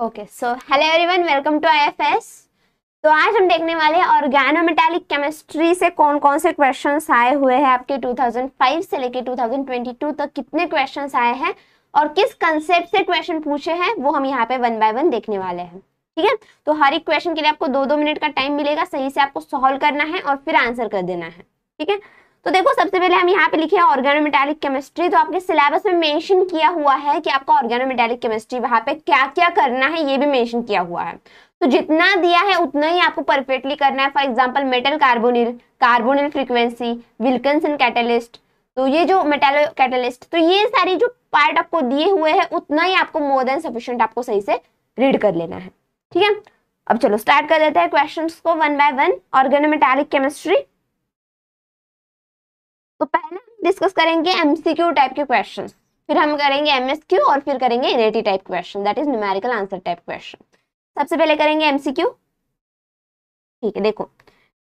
Okay so hello everyone, welcome to IFS. तो आज हम देखने वाले हैं ऑर्गेनोमेटालिक केमिस्ट्री से कौन कौन से क्वेश्चंस आए हुए हैं। आपके 2005 से लेके 2022 तक कितने क्वेश्चंस आए हैं और किस कंसेप्ट से क्वेश्चन पूछे हैं वो हम यहाँ पे वन बाय वन देखने वाले हैं। ठीक है, तो हर एक क्वेश्चन के लिए आपको 2-2 मिनट का टाइम मिलेगा, सही से आपको सॉल्व करना है और फिर आंसर कर देना है। ठीक है, तो देखो सबसे पहले हम यहाँ पे लिखे हैं ऑर्गेनोमेटालिक केमिस्ट्री। तो आपके सिलेबस में मेंशन किया हुआ है कि आपका ऑर्गेनोमेटालिक केमिस्ट्री वहां पे क्या क्या करना है, ये भी मेंशन किया हुआ है। तो जितना दिया है उतना ही आपको परफेक्टली करना है। For example metal carbonyl, carbonyl frequency, Wilkinson catalyst, तो ये जो मेटल कैटलिस्ट, तो ये सारी जो पार्ट आपको दिए हुए हैं उतना ही आपको मोर देन सफिशिएंट आपको सही से रीड कर लेना है। ठीक है, अब चलो स्टार्ट कर देते हैं क्वेश्चंस को one by one. Organometallic chemistry, तो पहले हम डिस्कस करेंगे एमसीक्यू टाइप के क्वेश्चंस, फिर हम करेंगे एमएसक्यू और फिर करेंगे NAT type question, that is numerical answer type question. सबसे पहले करेंगे एमसीक्यू। ठीक है, देखो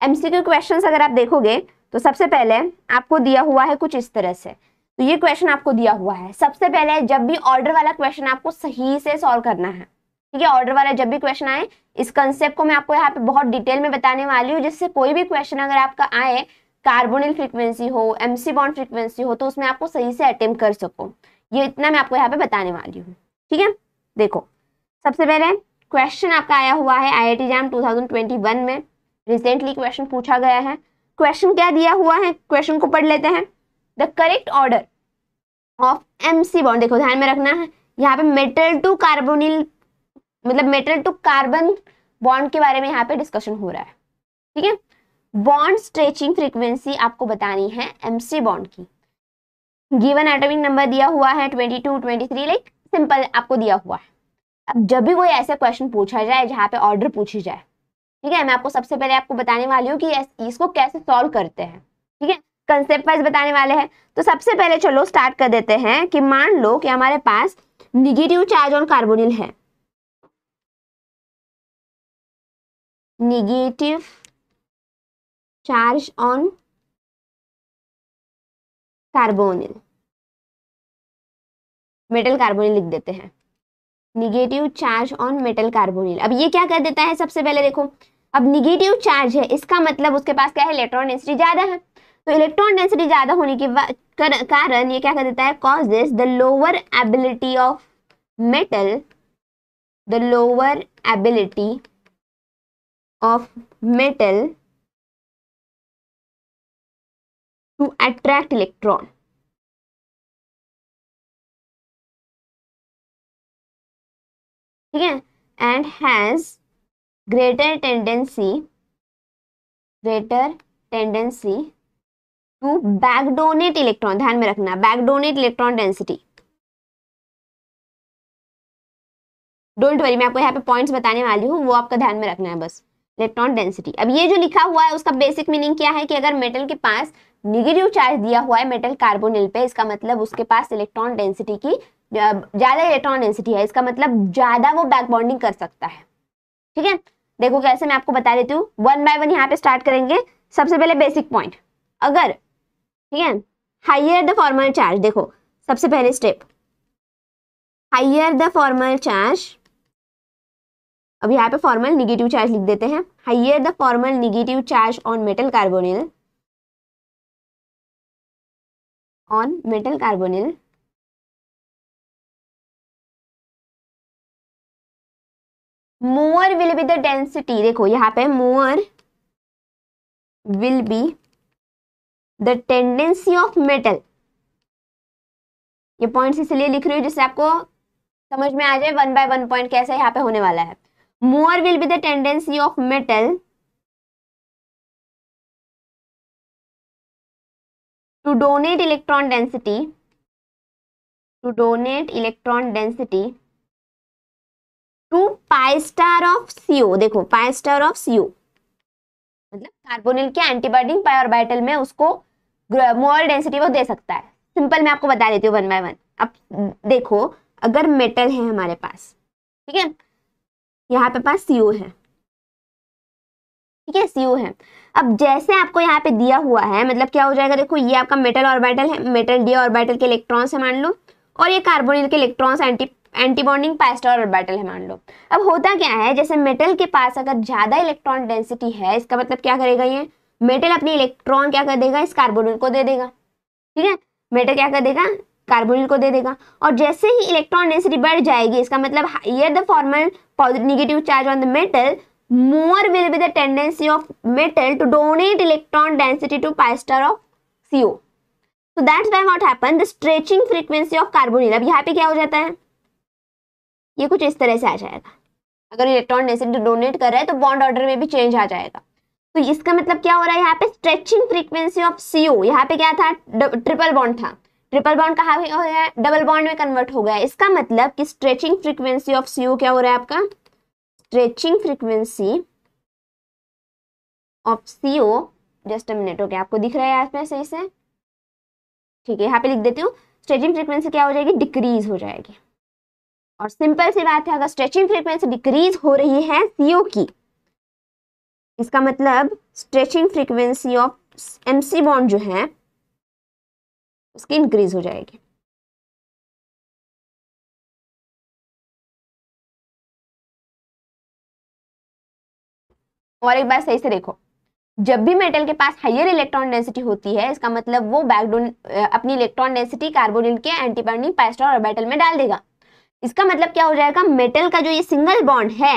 एमसीक्यू क्वेश्चंस अगर आप देखोगे तो सबसे पहले आपको दिया हुआ है कुछ इस तरह से। तो ये क्वेश्चन आपको दिया हुआ है, सबसे पहले जब भी ऑर्डर वाला क्वेश्चन आपको सही से सॉल्व करना है। ठीक है, ऑर्डर वाला जब भी क्वेश्चन आए, इस कंसेप्ट को मैं आपको यहाँ पे बहुत डिटेल में बताने वाली हूँ, जिससे कोई भी क्वेश्चन अगर आपका आए, कार्बोनिल फ्रीक्वेंसी हो, एमसी बॉन्ड फ्रीक्वेंसी हो, तो उसमें आपको सही से अटेम्प्ट कर सको। ये इतना मैं आपको यहाँ पे बताने वाली हूँ। ठीक है, देखो सबसे पहले क्वेश्चन आपका आया हुआ है आईआईटी जैम 2021 में, रिसेंटली क्वेश्चन पूछा गया है। क्वेश्चन क्या दिया हुआ है, क्वेश्चन को पढ़ लेते हैं। The correct order of MC bond, देखो ध्यान में रखना है यहाँ पे मेटल टू कार्बोनिल, मतलब मेटल टू कार्बन बॉन्ड के बारे में यहाँ पे डिस्कशन हो रहा है। ठीक है, बॉन्ड स्ट्रेचिंग फ्रीक्वेंसी आपको बतानी है एमसी बॉन्ड की। गिवन एटॉमिक नंबर दिया हुआ है 22, 23, लाइक सिंपल आपको दिया हुआ है। अब जब भी कोई ऐसा क्वेश्चन पूछा जाए जहाँ पे ऑर्डर पूछी जाए, ठीक है, मैं आपको सबसे पहले आपको बताने वाली हूँ कि इसको कैसे सॉल्व करते हैं। ठीक है, कंसेप्ट वाइज बताने वाले हैं। तो सबसे पहले चलो स्टार्ट कर देते हैं कि मान लो कि हमारे पास निगेटिव चार्ज ऑन कार्बोनिल है, negative charge on carbonyl, metal carbonyl लिख देते हैं, negative charge on metal carbonyl. अब ये क्या कर देता है, सबसे पहले देखो, अब निगेटिव चार्ज है, इसका मतलब उसके पास क्या है, इलेक्ट्रॉन डेंसिटी ज्यादा है। तो इलेक्ट्रॉन डेंसिटी ज्यादा होने के कारण ये क्या कर देता है, causes the lower ability of metal, the lower ability of metal to attract electron। ठीक है, and has greater tendency to backdonate electron, ध्यान में रखना backdonate electron density। Don't worry, मैं आपको यहाँ पे पॉइंट्स बताने वाली हूँ, वो आपका ध्यान में रखना है बस। इलेक्ट्रॉन डेंसिटी, अब ये जो लिखा हुआ है उसका बेसिक मीनिंग क्या है कि अगर मेटल के पास निगेटिव चार्ज दिया हुआ है मेटल कार्बोनिल पे, इसका मतलब उसके पास इलेक्ट्रॉन डेंसिटी की ज्यादा इलेक्ट्रॉन डेंसिटी है, इसका मतलब ज्यादा वो बैक बॉन्डिंग कर सकता है। ठीक है, देखो कैसे मैं आपको बता देती हूँ, वन बाय वन यहाँ पे स्टार्ट करेंगे। सबसे पहले बेसिक पॉइंट, अगर ठीक है हाइयर द फॉर्मल चार्ज, देखो सबसे पहले step higher the formal charge, अब यहाँ पे फॉर्मल निगेटिव चार्ज लिख देते हैं, higher the formal negative charge on metal carbonyl, on metal carbonyl, more will be the density, देखो यहाँ पे more will be the tendency of metal। ये पॉइंट्स इसलिए लिख रही हूँ जिससे आपको समझ में आ जाए वन बाय वन पॉइंट कैसे यहाँ पे होने वाला है। more will be the tendency of metal to donate electron density, to pi star of CO, देखो pi star of CO मतलब कार्बोनिल के एंटीबॉन्डिंग पाई ऑर्बिटल में उसको मोल डेंसिटी वो दे सकता है। सिंपल मैं आपको बता देती हूँ वन बाय वन। अब देखो अगर मेटल है हमारे पास, ठीक है, यहाँ पे पास CO है, ठीक है, CO है। अब जैसे आपको यहाँ पे दिया हुआ है, मतलब क्या हो जाएगा, देखो ये आपका मेटल ऑर्बिटल है, मेटल डी ऑर्बिटल के इलेक्ट्रॉन्स है मान लो, और ये कार्बोनिल के electrons anti bonding pi star orbital है मान लो। अब होता क्या है, जैसे मेटल के पास अगर ज्यादा इलेक्ट्रॉन डेंसिटी है, इसका मतलब क्या करेगा, ये मेटल अपनी इलेक्ट्रॉन क्या कर देगा, इस कार्बोनिल को दे देगा। ठीक है, मेटल क्या कर देगा, कार्बोनिल को दे देगा। और जैसे ही इलेक्ट्रॉन डेंसिटी बढ़ जाएगी, इसका मतलब higher the formal negative charge on the metal, more will be the tendency of metal to donate electron density to pi star of CO. So that's why what happen, the stretching frequency of carbonyl, अब यहाँ पे क्या हो जाता है, ये कुछ इस तरह से आ जाएगा। अगर इलेक्ट्रॉन डेंसिटी डोनेट कर रहा है तो बॉन्ड ऑर्डर में भी चेंज आ जाएगा। तो इसका मतलब क्या हो रहा है, यहाँ पे स्ट्रेचिंग फ्रीक्वेंसी ऑफ CO, यहाँ पे क्या था, ट्रिपल बॉन्ड था, ट्रिपल बॉन्ड कहाँ हो गया, डबल बॉन्ड में कन्वर्ट हो गया। इसका मतलब कि स्ट्रेचिंग फ्रीक्वेंसी ऑफ CO क्या हो रहा है आपका, stretching frequency of CO, just a minute, हो गया, आपको दिख रहा है यहाँ पे सही से, ठीक है, यहाँ पे लिख देती हूँ, स्ट्रेचिंग फ्रीक्वेंसी क्या हो जाएगी, डिक्रीज हो जाएगी। और सिंपल सी बात है, अगर स्ट्रेचिंग फ्रीक्वेंसी डिक्रीज हो रही है CO की, इसका मतलब stretching frequency of MC bond जो है उसकी इंक्रीज हो जाएगी। और एक बार सही से देखो, जब भी मेटल के पास हायर इलेक्ट्रॉन डेंसिटी होती है, इसका मतलब वो बैकडोन अपनी इलेक्ट्रॉन डेंसिटी कार्बोनिल के anti bonding pi star orbital में डाल देगा। इसका मतलब क्या हो जाएगा, मेटल का जो ये सिंगल बॉन्ड है,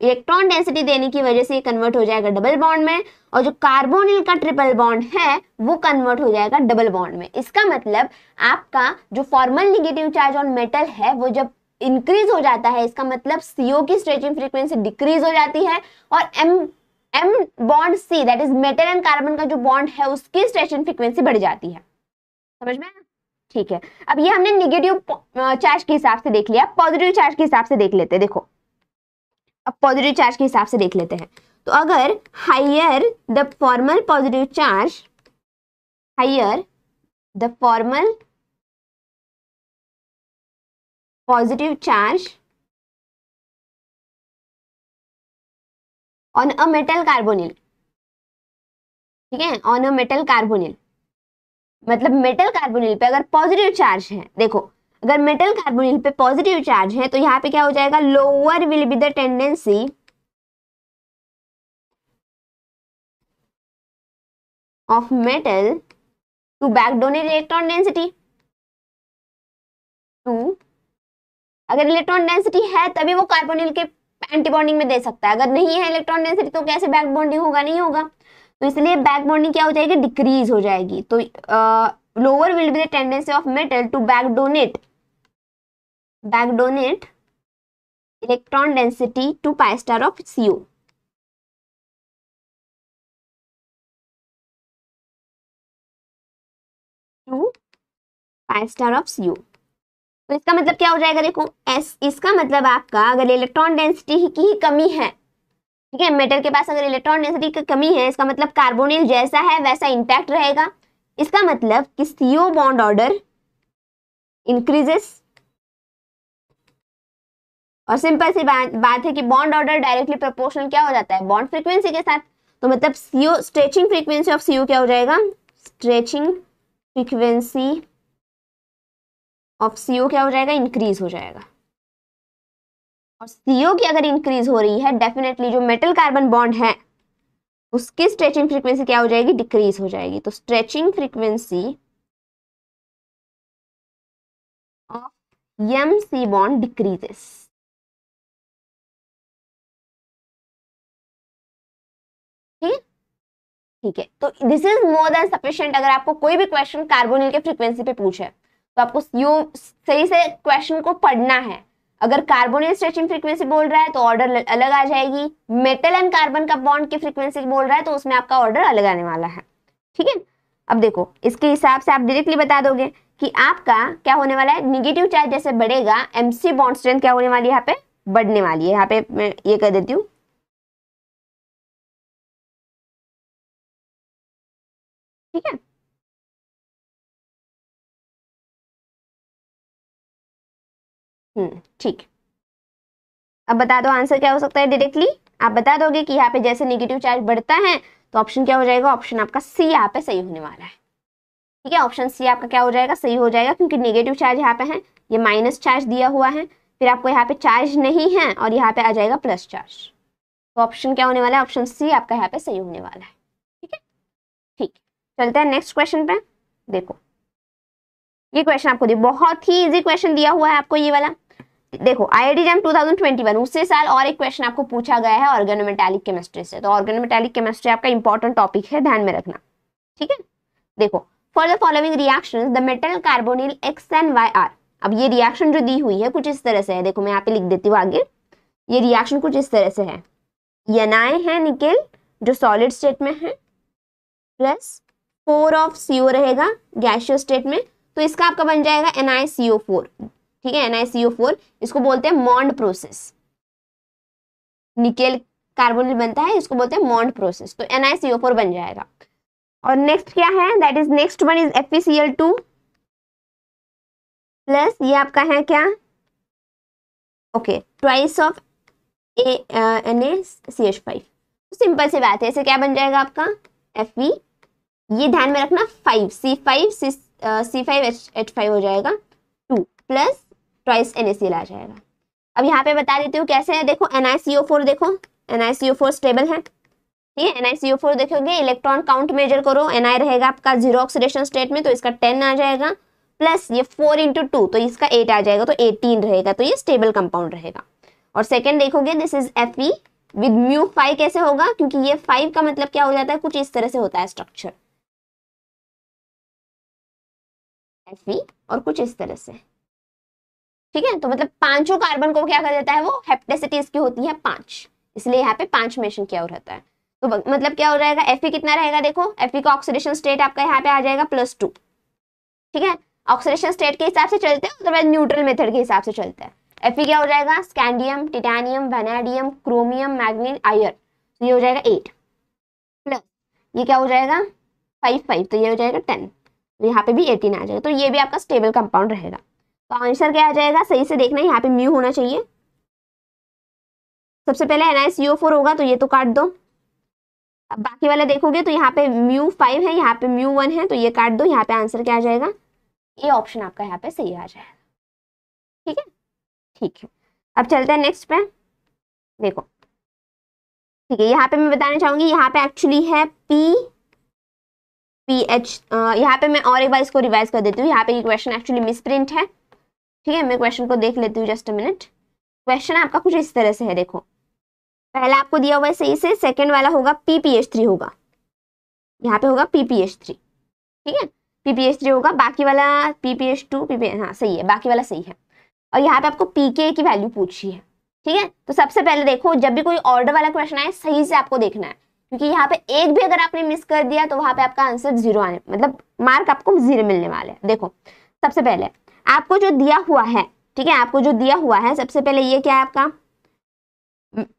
इलेक्ट्रॉन डेंसिटी देने की वजह से ये कन्वर्ट हो जाएगा डबल बॉन्ड में, और जो कार्बोनिल का ट्रिपल बॉन्ड है वो कन्वर्ट हो जाएगा डबल बॉन्ड में। इसका मतलब आपका जो formal negative charge on metal है वो जब इंक्रीज हो जाता है, इसका मतलब CO की स्ट्रेचिंग फ्रीक्वेंसी डिक्रीज हो जाती है, और M bond C, that is metal and carbon का जो बॉन्ड है उसकी स्ट्रेचिंग फ्रीक्वेंसी बढ़ जाती है। समझ में आया? ठीक है, अब ये हमने नेगेटिव चार्ज के हिसाब से देख लिया, पॉजिटिव चार्ज के हिसाब से देख लेते हैं। देखो, अब पॉजिटिव चार्ज के हिसाब से देख लेते हैं। तो अगर higher the formal positive charge, higher the formal positive charge on a metal carbonyl, ठीक है, ऑन अ मेटल कार्बोनिल, मतलब मेटल कार्बोनिल पे अगर पॉजिटिव चार्ज है, देखो अगर मेटल कार्बोनिल पे पॉजिटिव चार्ज है तो यहाँ पे क्या हो जाएगा, lower will be the tendency of metal to back donate electron density to, अगर इलेक्ट्रॉन डेंसिटी है तभी वो कार्बोनिल के एंटी बॉन्डिंग में दे सकता है, अगर नहीं है इलेक्ट्रॉन डेंसिटी तो कैसे बैक बॉन्डिंग होगा, नहीं होगा। तो इसलिए बैक बॉन्डिंग क्या हो जाएगी, डिक्रीज हो जाएगी। तो lower will be the tendency of metal to back donate electron density to pi star of CO। To pi star of CO। तो इसका मतलब क्या हो जाएगा, देखो इसका मतलब आपका अगर इलेक्ट्रॉन डेंसिटी की ही कमी है, ठीक है, मेटल के पास अगर इलेक्ट्रॉन डेंसिटी की कमी है, इसका मतलब कार्बोनिल जैसा है वैसा इंटैक्ट रहेगा। इसका मतलब कि CO बॉन्ड ऑर्डर इंक्रीजेस, और सिंपल सी बात है कि बॉन्ड ऑर्डर डायरेक्टली प्रोपोर्शनल क्या हो जाता है, बॉन्ड फ्रीक्वेंसी के साथ। तो मतलब CO stretching frequency of CO क्या हो जाएगा, स्ट्रेचिंग फ्रीक्वेंसी ऑफ CO क्या हो जाएगा, इंक्रीज हो जाएगा। और CO की अगर इंक्रीज हो रही है, डेफिनेटली जो मेटल कार्बन बॉन्ड है उसकी स्ट्रेचिंग फ्रीक्वेंसी क्या हो जाएगी, डिक्रीज हो जाएगी। तो stretching frequency of MC bond decreases. ठीक है, तो this is more than sufficient. अगर आपको कोई भी क्वेश्चन कार्बोनिल के फ्रीक्वेंसी पे पूछे तो आपको सही से क्वेश्चन को पढ़ना है। अगर कार्बोनिल स्ट्रेचिंग फ्रीक्वेंसी बोल रहा है तो ऑर्डर अलग आ जाएगी, मेटल एंड कार्बन का बॉन्ड की फ्रीक्वेंसी बोल रहा है तो उसमें आपका ऑर्डर अलग आने वाला है। ठीक है, अब देखो इसके हिसाब से आप डायरेक्टली बता दोगे कि आपका क्या होने वाला है, निगेटिव चार्ज जैसे बढ़ेगा MC बॉन्ड स्ट्रेंथ क्या होने वाली है, यहाँ पे बढ़ने वाली है। यहाँ पे मैं ये कर देती हूँ, ठीक है। ठीक, अब बता दो आंसर क्या हो सकता है। डायरेक्टली आप बता दोगे कि यहाँ पे जैसे नेगेटिव चार्ज बढ़ता है तो ऑप्शन क्या हो जाएगा, ऑप्शन आपका C यहाँ पे सही होने वाला है। ठीक है, ऑप्शन C आपका क्या हो जाएगा, सही हो जाएगा, क्योंकि नेगेटिव चार्ज यहाँ पे है, ये माइनस चार्ज दिया हुआ है, फिर आपको यहाँ पे चार्ज नहीं है और यहाँ पे आ जाएगा प्लस चार्ज। तो ऑप्शन क्या होने वाला है, ऑप्शन सी आपका यहाँ पे सही होने वाला है। ठीक है, ठीक, चलते हैं नेक्स्ट क्वेश्चन पे। देखो ये क्वेश्चन आपको बहुत ही इजी क्वेश्चन दिया हुआ है आपको ये वाला। देखो आईआईटी एग्जाम 2021 उसी साल और एक क्वेश्चन आपको पूछा गया है ऑर्गेनोमेटालिक केमिस्ट्री से। तो ऑर्गेनोमेटालिक केमिस्ट्री आपका इंपॉर्टेंट टॉपिक है, ध्यान में रखना। ठीक है, देखो for the following reactions the metal carbonyl X and Y are. अब ये रिएक्शन जो दी हुई है कुछ इस तरह से है, देखो मैं यहाँ पे लिख देती हूँ आगे। ये रिएक्शन कुछ इस तरह से है, Na है निकेल जो सॉलिड स्टेट में है, प्लस 4 ऑफ CO रहेगा गैसियस स्टेट में, तो इसका आपका बन जाएगा NiCO4। ठीक है, NiCO4 इसको बोलते हैं मॉन्ड प्रोसेस। निकेल कार्बोनिल बनता है, इसको बोलते हैं मॉन्ड प्रोसेस, तो NiCO4 बन जाएगा। और नेक्स्ट क्या है, that is next one is FeCl2 plus ये आपका है क्या, ओके ट्वाइस ऑफ NaCH5। तो सिंपल सी बात है, इसे क्या बन जाएगा आपका Fe, ये ध्यान में रखना 5 C5H5 हो जाएगा 2 प्लस ट्वाइस NaCl आ जाएगा। अब यहाँ पे बता देती हूँ कैसे है, देखो NiCO4, देखो NiCO4 स्टेबल है। ठीक है, NiCO4 देखोगे इलेक्ट्रॉन काउंट मेजर करो, Na रहेगा आपका 0 ऑक्सीडेशन स्टेट में, तो इसका 10 आ जाएगा, प्लस ये 4 × 2 तो इसका 8 आ जाएगा, तो 18 रहेगा, तो ये स्टेबल कंपाउंड रहेगा। और सेकंड देखोगे दिस इज Fe विद μ5 कैसे होगा, क्योंकि ये 5 का मतलब क्या हो जाता है, कुछ इस तरह से होता है स्ट्रक्चर Fe और कुछ इस तरह से। ठीक है, तो मतलब पांचों कार्बन को क्या कर देता है, वो हेप्टेसिटी इसकी होती है 5, इसलिए यहाँ पे 5 मेंशन किया रहता है। तो मतलब क्या हो जाएगा, Fe कितना रहेगा, देखो Fe का ऑक्सीडेशन स्टेट आपका यहाँ पे आ जाएगा +2। ठीक है, ऑक्सीडेशन स्टेट के हिसाब से चलते हैं, अदरवाइज न्यूट्रल मेथड के हिसाब से चलते हैं। Fe क्या हो जाएगा, scandium, titanium, vanadium, chromium, manganese, iron, तो ये हो जाएगा 8 प्लस ये क्या हो जाएगा 5 तो ये हो जाएगा 10, तो यहाँ पे भी 18 आ जाएगा, तो ये भी आपका स्टेबल कंपाउंड रहेगा। तो आंसर क्या आ जाएगा, सही से देखना, यहाँ पे म्यू होना चाहिए। सबसे पहले NiCO4 होगा, तो ये तो काट दो। अब बाकी वाले देखोगे तो यहाँ पे μ5 है, यहाँ पे μ1 है, तो ये काट दो। यहाँ पे आंसर क्या आ जाएगा, ये ऑप्शन आपका यहाँ पे सही आ जाएगा। ठीक है, ठीक है, अब चलते हैं नेक्स्ट पे। देखो ठीक है, यहाँ पे मैं बताना चाहूंगी, यहाँ पे एक्चुअली है PH। यहाँ पे मैं और एक बार इसको रिवाइज कर देती हूँ, यहाँ पे ये क्वेश्चन एक्चुअली मिसप्रिंट है। ठीक है, मैं क्वेश्चन को देख लेती हूँ, जस्ट अ मिनट। क्वेश्चन आपका कुछ इस तरह से है, देखो पहला आपको दिया हुआ है सही से, सेकंड वाला होगा PPH3 होगा, यहाँ पे होगा PPH3। ठीक है, PPH3 होगा, बाकी वाला PPH2 हाँ सही है, बाकी वाला सही है। और यहाँ पे आपको pK की वैल्यू पूछी है। ठीक है, तो सबसे पहले देखो जब भी कोई ऑर्डर वाला क्वेश्चन आए सही से आपको देखना है, क्योंकि यहाँ पे एक भी अगर आपने मिस कर दिया तो वहां पे आपका आंसर 0 आने, मतलब मार्क आपको 0 मिलने वाले। देखो सबसे पहले आपको जो दिया हुआ है, ठीक है, आपको जो दिया हुआ है सबसे पहले ये क्या है आपका,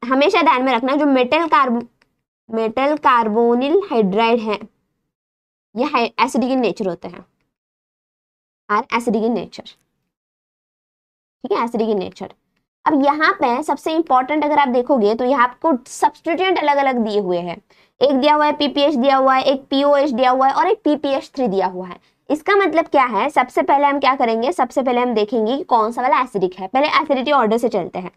हमेशा ध्यान में रखना जो मेटल कार्बोनिल हाइड्राइड है, ये एसिडिक इन नेचर होते हैं, आर एसिडिक इन नेचर। ठीक है, एसिडिक इन नेचर। अब यहाँ पे सबसे इंपॉर्टेंट अगर आप देखोगे तो यहाँ आपको सब्स्टिट्यूएंट अलग अलग दिए हुए हैं, एक दिया हुआ है PPH दिया हुआ है, एक POH दिया हुआ है और एक PPH3 दिया हुआ है। इसका मतलब क्या है, सबसे पहले हम क्या करेंगे, सबसे पहले हम देखेंगे कि कौन सा वाला एसिडिक है। पहले एसिडिटी ऑर्डर से चलते हैं,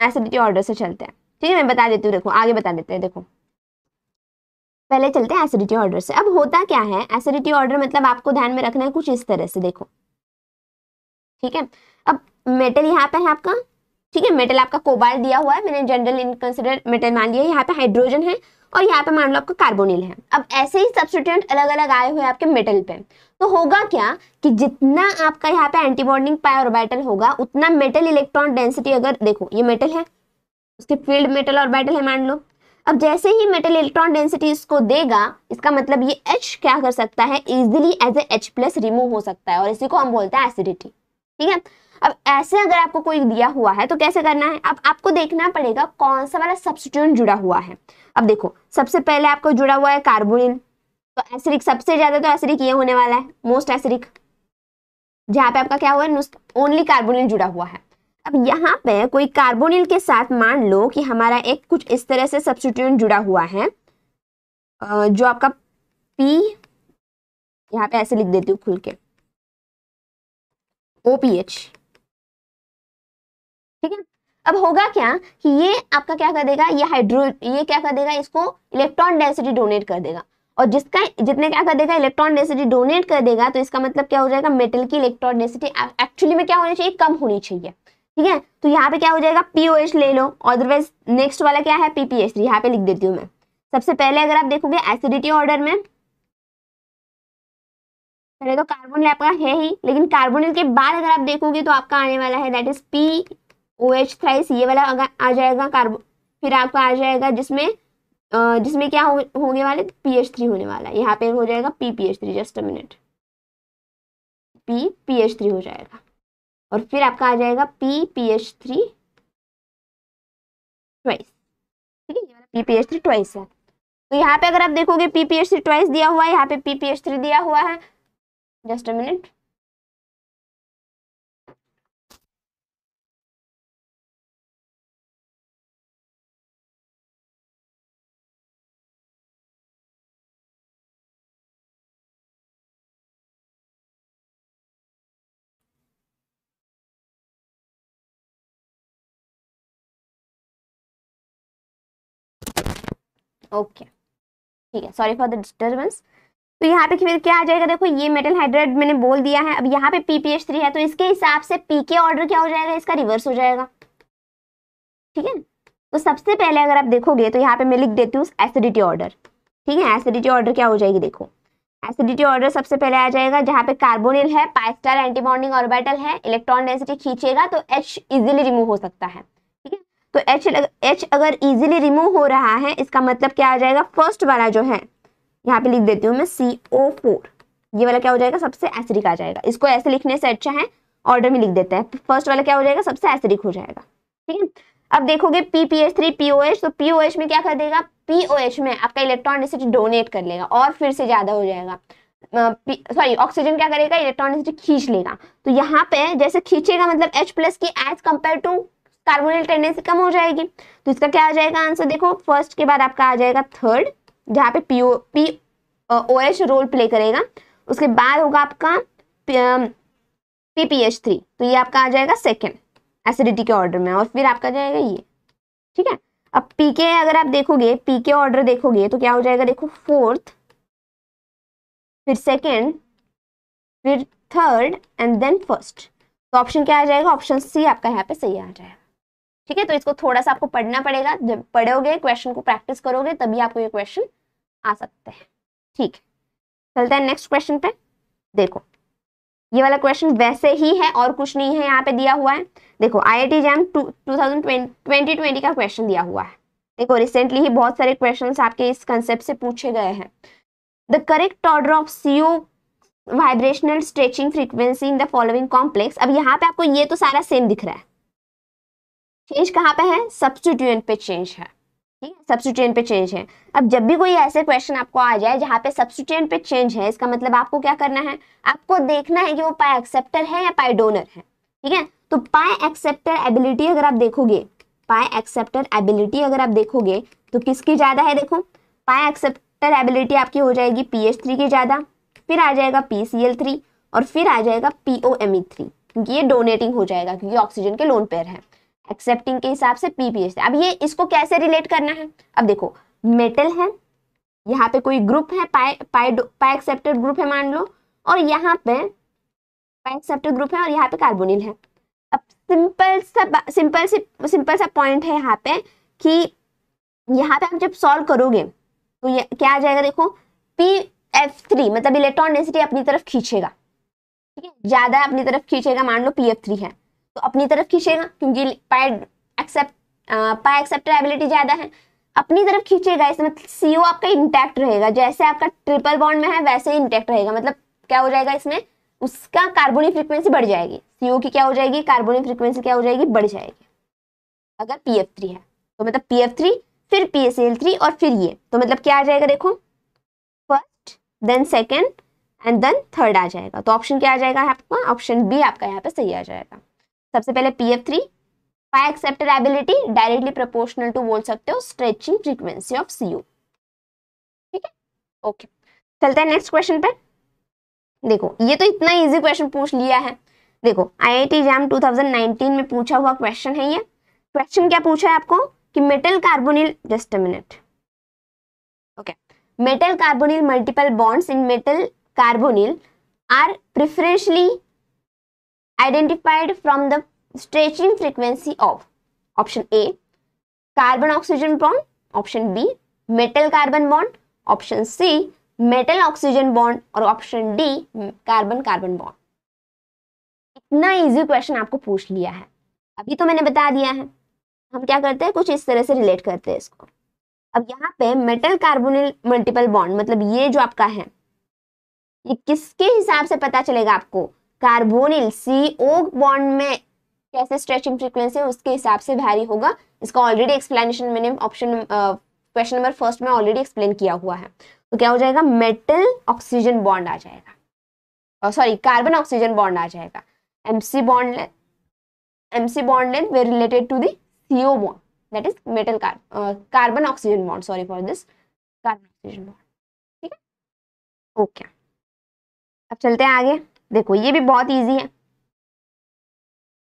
एसिडिटी ऑर्डर से चलते हैं। ठीक है, मैं बता देती हूँ, देखो आगे बता देते हैं। देखो पहले चलते हैं एसिडिटी ऑर्डर से। अब होता क्या है, एसिडिटी ऑर्डर मतलब आपको ध्यान में रखना है कुछ इस तरह से, देखो ठीक है। अब मेटल यहाँ पे है आपका, ठीक है, मेटल आपका कोबाल्ट दिया हुआ है, मैंने जनरल इनकंसिडर मेटल मान लिया। यहाँ पे हाइड्रोजन है और यहाँ पे मान लो आपका कार्बोनिल है। अब ऐसे ही सब्स्टिट्यूएंट अलग अलग आए हुए आपके मेटल पे, तो होगा क्या कि जितना आपका यहाँ पे एंटीबॉन्डिंग पाई ऑर्बिटल होगा उतना मेटल इलेक्ट्रॉन डेंसिटी, अगर देखो ये मेटल है, उसके फील्ड मेटल ऑर्बिटल है मान लो। अब जैसे ही मेटल इलेक्ट्रॉन डेंसिटी इसको देगा, इसका मतलब ये H क्या कर सकता है, easily as a H+ remove हो सकता है, और इसी को हम बोलते हैं एसिडिटी। ठीक है, अब ऐसे अगर आपको कोई दिया हुआ है तो कैसे करना है, अब आपको देखना पड़ेगा कौन सा वाला सब्स्टिट्यूएंट जुड़ा हुआ है। अब देखो सबसे पहले आपको जुड़ा हुआ है कार्बोनिल, तो एसिडिक सबसे ज्यादा तो एसिडिक ये होने वाला है, मोस्ट एसिडिक, जहां पे आपका क्या हुआ है, ओनली कार्बोनिल जुड़ा हुआ है। अब यहाँ पे कोई कार्बोनिल के साथ मान लो कि हमारा एक कुछ इस तरह से सब्स्टिट्यूएंट जुड़ा हुआ है, जो आपका P, यहाँ पे ऐसे लिख देती हूँ खुल के, OPH। ठीक है। अब होगा क्या कि ये आपका क्या कर देगा, ये क्या कर देगा, इसको इलेक्ट्रॉन डेंसिटी डोनेट कर देगा, और जिसका जितने क्या कर देगा, इलेक्ट्रॉन डेंसिटी डोनेट कर देगा, तो इसका मतलब क्या हो जाएगा, मेटल की इलेक्ट्रॉन डेंसिटी एक्चुअली में क्या होनी चाहिए, कम होनी चाहिए। ठीक है, तो यहाँ पे क्या हो जाएगा, पीओएच ले लो, अदरवाइज नेक्स्ट वाला क्या है, पीपीएच3, यहाँ पे लिख देती हूँ मैं। सबसे पहले अगर आप देखोगे एसिडिटी ऑर्डर में, पहले तो कार्बोनिल आपका है ही, लेकिन कार्बोनिल के बाद अगर आप देखोगे तो आपका आने वाला है दैट इज POH थ्राइस, ये वाला आ जाएगा कार्बो, फिर आपका आ जाएगा जिसमें जिसमें क्या होने वाले, PH3 होने वाला है, यहाँ पे हो जाएगा PPH3, just a minute, PPH3 हो जाएगा, और फिर आपका आ जाएगा PPH3 ट्वाइस। ठीक है, ये वाला PPH3 ट्वाइस है। तो यहाँ पे अगर आप देखोगे PPH3 ट्वाइस दिया हुआ है, यहाँ पे PPH3 दिया हुआ है, जस्ट अ मिनट, ओके ठीक है, सॉरी फॉर द डिस्टर्बेंस। तो यहाँ पे फिर क्या आ जाएगा, देखो ये मेटल हाइड्राइड मैंने बोल दिया है, अब यहाँ पे PPH3 है, तो इसके हिसाब से पीके ऑर्डर क्या हो जाएगा, इसका रिवर्स हो जाएगा। ठीक है, तो सबसे पहले अगर आप देखोगे तो यहाँ पे मैं लिख देती हूँ एसिडिटी ऑर्डर। ठीक है, एसिडिटी ऑर्डर क्या हो जाएगी, देखो एसिडिटी ऑर्डर सबसे पहले आ जाएगा, जहाँ पे कार्बोनिल है, pi star anti bonding orbital है, इलेक्ट्रॉन डेंसिटी खींचेगा तो H इजीली रिमूव हो सकता है। ठीक है, तो H अगर इजीली रिमूव हो रहा है, इसका मतलब क्या आ जाएगा, फर्स्ट वाला जो है, यहाँ पे लिख देती हूँ मैं CO4, ये वाला क्या हो जाएगा, सबसे एसिडिक आ जाएगा। इसको ऐसे लिखने से अच्छा है ऑर्डर में लिख देते हैं, फर्स्ट वाला क्या हो जाएगा, सबसे एसिडिक हो जाएगा। ठीक है, अब देखोगे PPH3 POH, तो POH में क्या कर देगा, POH में आपका इलेक्ट्रॉन डेंसिटी डोनेट कर लेगा और फिर से ज्यादा हो जाएगा, सॉरी ऑक्सीजन क्या करेगा, इलेक्ट्रॉन डेंसिटी खींच लेगा, तो यहाँ पे जैसे खींचेगा मतलब H प्लस की as compare to carbonyl tendency कम हो जाएगी, तो इसका क्या आ जाएगा आंसर, देखो फर्स्ट के बाद आपका आ जाएगा थर्ड, जहाँ पे POH रोल प्ले करेगा, उसके बाद होगा आपका PPH3, तो ये आपका आ जाएगा सेकेंड एसिडिटी के ऑर्डर में, और फिर आपका जाएगा ये। ठीक है, अब पीके अगर आप देखोगे, पीके ऑर्डर देखोगे तो क्या हो जाएगा, देखो फोर्थ, फिर सेकेंड, फिर थर्ड एंड देन फर्स्ट, तो ऑप्शन क्या आ जाएगा, ऑप्शन सी आपका यहाँ पे सही आ जाएगा। ठीक है, तो इसको थोड़ा सा आपको पढ़ना पड़ेगा, जब पढ़ोगे क्वेश्चन को प्रैक्टिस करोगे तभी आपको ये क्वेश्चन आ सकते हैं। ठीक है, चलते हैं नेक्स्ट क्वेश्चन पे। देखो ये वाला क्वेश्चन वैसे ही है और कुछ नहीं है, यहाँ पे दिया हुआ है, देखो IIT जैम 2020 का क्वेश्चन दिया हुआ है। देखो रिसेंटली ही बहुत सारे क्वेश्चंस आपके इस कंसेप्ट से पूछे गए हैं। The correct order of CO vibrational stretching frequency in the following complex. अब यहाँ पे आपको ये तो सारा सेम दिख रहा है, चेंज कहाँ पे है, सब्स्टिट्यूएंट पे चेंज है। ठीक है, सब्स्टिट्यूएंट पे चेंज है। अब जब भी कोई ऐसे क्वेश्चन आपको आ जाए जहाँ पे सब्स्टिट्यूएंट पे चेंज है, इसका मतलब आपको क्या करना है, आपको देखना है कि वो पाई एक्सेप्टर है या पाई डोनर है। ठीक है, तो पाई एक्सेप्टर एबिलिटी अगर आप देखोगे, पाई एक्सेप्टर एबिलिटी अगर आप देखोगे तो किसकी ज्यादा है, देखो पाई एक्सेप्टर एबिलिटी आपकी हो जाएगी PH3 की ज्यादा, फिर आ जाएगा PCl3 और फिर आ जाएगा POMe3, क्योंकि ये डोनेटिंग हो जाएगा क्योंकि ऑक्सीजन के लोन पेयर है। एक्सेप्टिंग के हिसाब से PPH। अब ये इसको कैसे रिलेट करना है, अब देखो मेटल है, यहाँ पे कोई ग्रुप है, पाई एक्सेप्टर ग्रुप है मान लो, और यहाँ पे पाई एक्सेप्टर ग्रुप है और यहाँ पे कार्बोनिल है। अब सिंपल सा पॉइंट है यहाँ पे कि यहाँ पे आप जब सॉल्व करोगे तो ये क्या आ जाएगा, देखो PF3 मतलब इलेक्ट्रॉन डेंसिटी अपनी तरफ खींचेगा। ठीक है, ज्यादा अपनी तरफ खींचेगा, मान लो PF3 है तो अपनी तरफ खींचेगा क्योंकि पाई एक्सेप्टर एबिलिटी ज्यादा है, अपनी तरफ खींचेगा, इसमें CO आपका इंटैक्ट रहेगा, जैसे आपका ट्रिपल बॉन्ड में है वैसे ही इंटैक्ट रहेगा, मतलब क्या हो जाएगा इसमें, उसका कार्बोनिक फ्रीक्वेंसी बढ़ जाएगी, CO की क्या हो जाएगी, कार्बोनिक फ्रीक्वेंसी क्या हो जाएगी, बढ़ जाएगी अगर PF3 है, तो मतलब PF3 फिर PCl3 और फिर ये, तो मतलब क्या आ जाएगा, देखो first then second and then third आ जाएगा, तो ऑप्शन क्या आ जाएगा आपका, ऑप्शन बी आपका यहाँ पे सही आ जाएगा। सबसे पहले PF3 pi acceptor ability directly proportional to बोल सकते हो स्ट्रेचिंग फ्रीक्वेंसी ऑफ CO। ठीक है, ओके चलते हैं नेक्स्ट क्वेश्चन पे। देखो ये तो इतना इजी क्वेश्चन पूछ लिया है, देखो IIT JAM 2019 में पूछा हुआ क्वेश्चन है ये। क्वेश्चन क्या पूछा है आपको कि metal carbonyl, just a minute, okay, metal carbonyl multiple bonds in metal carbonyl are preferentially identified from the stretching frequency of option A carbon oxygen bond, option B metal carbon bond, option C metal oxygen bond और option D carbon carbon bond. इतना easy question आपको पूछ लिया है, अभी तो मैंने बता दिया है। हम क्या करते हैं, कुछ इस तरह से रिलेट करते हैं इसको। अब यहाँ पे मेटल कार्बोनिल मल्टीपल बॉन्ड मतलब ये जो आपका है, ये किसके हिसाब से पता चलेगा आपको, कार्बोनिल CO बॉन्ड में कैसे स्ट्रेचिंग फ्रीक्वेंसी है उसके हिसाब से वैरी होगा। इसका ऑलरेडी एक्सप्लेनेशन मैंने ऑप्शन क्वेश्चन नंबर फर्स्ट में ऑलरेडी एक्सप्लेन किया हुआ है। तो क्या हो जाएगा, मेटल ऑक्सीजन बॉन्ड आ जाएगा, और सॉरी कार्बन ऑक्सीजन बॉन्ड आ जाएगा। MC bond length were related to the CO bond, that is metal carbon oxygen bond, sorry for this, carbon oxygen bond, ठीक है, ओके। अब चलते हैं आगे। देखो ये भी बहुत इजी है।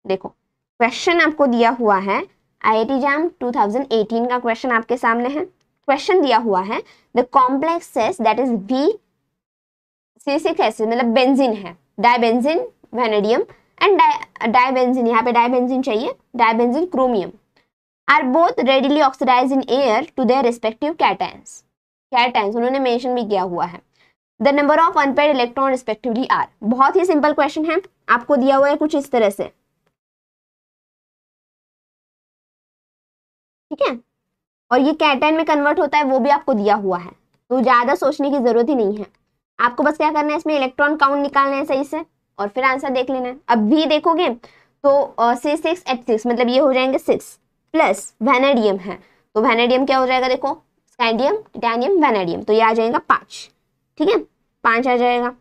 देखो क्वेश्चन आपको दिया हुआ है, IIT JAM 2018 का क्वेश्चन आपके सामने है। क्वेश्चन दिया हुआ है the complexes that is C6 acid मतलब बेंजीन है, डाइबेंजीन वेनेडियम एंड डाइबेंजीन, यहाँ पे डाइबेंजीन चाहिए, dibenzene chromium are both readily oxidize in air to their respective cations. Cations उन्होंने मेंशन भी किया हुआ है। The number of unpaired electron respectively are. बहुत ही सिंपल क्वेश्चन है, आपको दिया हुआ है कुछ इस तरह से, ठीक है, और ये कैटायन में कन्वर्ट होता है वो भी आपको दिया हुआ है, तो ज्यादा सोचने की जरूरत ही नहीं है। आपको बस क्या करना है, इसमें इलेक्ट्रॉन काउंट निकालना है सही से और फिर आंसर देख लेना है। अब भी देखोगे तो C6H6 मतलब ये हो जाएंगे 6 प्लस वेनेडियम है, तो वेनेडियम क्या हो जाएगा, देखो स्कैंडियम टिटेनियम वेनेडियम, तो ये आ जाएगा 5, ठीक है, 5 आ जाएगा,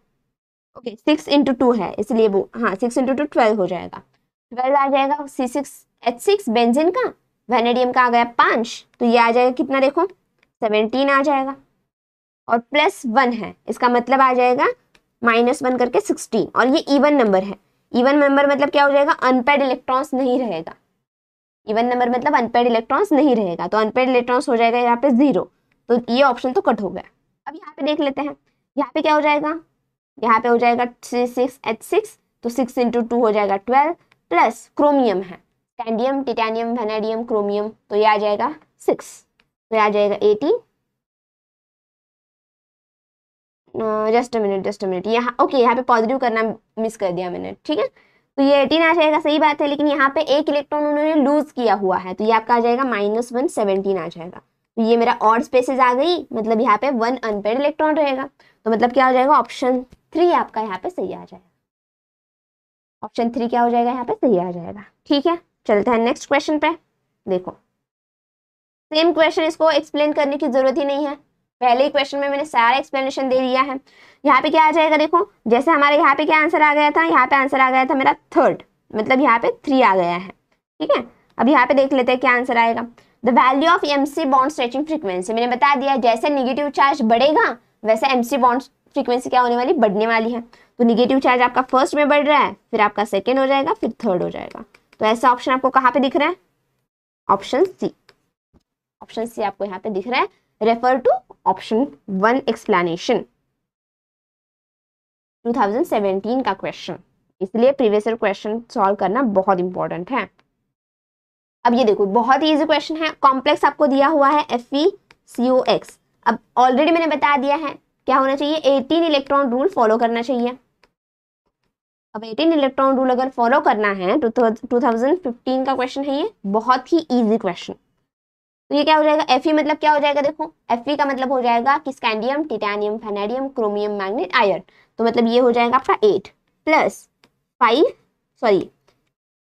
ओके। 6 × 2 है इसलिए वो, हाँ 6 × 2 12 हो जाएगा, 12 आ जाएगा C6H6 बेंजीन का, वेनेडियम का आ गया 5, तो ये आ जाएगा कितना, देखो 17 आ जाएगा, और +1 है, इसका मतलब आ जाएगा -1 करके 16, और ये इवन नंबर है। इवन नंबर मतलब क्या हो जाएगा, अनपेयर्ड इलेक्ट्रॉन्स नहीं रहेगा। इवन नंबर मतलब अनपेयर्ड इलेक्ट्रॉन्स नहीं रहेगा, तो अनपेयर्ड इलेक्ट्रॉन्स हो जाएगा यहाँ पे 0, तो ये ऑप्शन तो कट हो गया। अब यहाँ पे देख लेते हैं, यहाँ पे क्या हो जाएगा, यहाँ पे हो जाएगा C6H6, तो 6 × 2 हो जाएगा 12 प्लस क्रोमियम है, स्कैंडियम टिटेनियम वेनेडियम क्रोमियम, तो ये आ जाएगा 6, तो ये आ जाएगा 18, जस्ट अ मिनट यहाँ, ओके यहाँ पे पॉजिटिव करना मिस कर दिया मैंने, ठीक है, तो ये 18 आ जाएगा, सही बात है, लेकिन यहाँ पे एक इलेक्ट्रॉन उन्होंने लूज किया हुआ है, तो ये आपका आ जाएगा -1 17 आ जाएगा, तो ये मेरा ऑड स्पेसेस आ गई, मतलब यहाँ पे 1 अनपेयर्ड इलेक्ट्रॉन रहेगा, तो मतलब क्या हो जाएगा, ऑप्शन 3 आपका यहाँ पे सही आ जाएगा। ऑप्शन 3 क्या हो जाएगा, यहाँ पे सही आ जाएगा, ठीक है। चलते हैं नेक्स्ट क्वेश्चन पे। देखो सेम क्वेश्चन, इसको एक्सप्लेन करने की जरूरत ही नहीं है, पहले ही क्वेश्चन में मैंने सारा एक्सप्लेनेशन दे दिया है। यहाँ पे क्या आ जाएगा, देखो जैसे हमारे यहाँ पे क्या आंसर आ गया था, यहाँ पे आंसर आ गया था मेरा 3rd, मतलब यहाँ पे 3 आ गया है, ठीक है। अब यहाँ पे देख लेते हैं क्या आंसर आएगा। The value of MC bond stretching frequency, मैंने बता दिया जैसे निगेटिव चार्ज बढ़ेगा वैसे MC बॉन्ड फ्रीक्वेंसी क्या होने वाली, बढ़ने वाली है। तो निगेटिव चार्ज आपका फर्स्ट में बढ़ रहा है, फिर आपका सेकेंड हो जाएगा, फिर 3rd हो जाएगा। तो ऐसा ऑप्शन आपको कहाँ पे दिख रहा है, ऑप्शन सी। ऑप्शन सी आपको यहाँ पे दिख रहा है, रेफर टू ऑप्शन 1 एक्सप्लेनेशन। 2017 का क्वेश्चन, इसलिए प्रीवियस ईयर क्वेश्चन सॉल्व करना बहुत इंपॉर्टेंट है। अब ये देखो बहुत ही इजी क्वेश्चन है, कॉम्प्लेक्स आपको दिया हुआ है FeCOX। अब ऑलरेडी मैंने बता दिया है क्या होना चाहिए, 18 इलेक्ट्रॉन रूल फॉलो करना चाहिए। अब 18 इलेक्ट्रॉन रूल अगर फॉलो करना है तो 2015 का क्वेश्चन है, ये बहुत ही इजी क्वेश्चन। तो ये क्या हो जाएगा, Fe मतलब क्या हो जाएगा, देखो Fe का मतलब हो जाएगा कि scandium titanium vanadium chromium magnet iron, तो मतलब ये हो जाएगा आपका 8 प्लस 5, सॉरी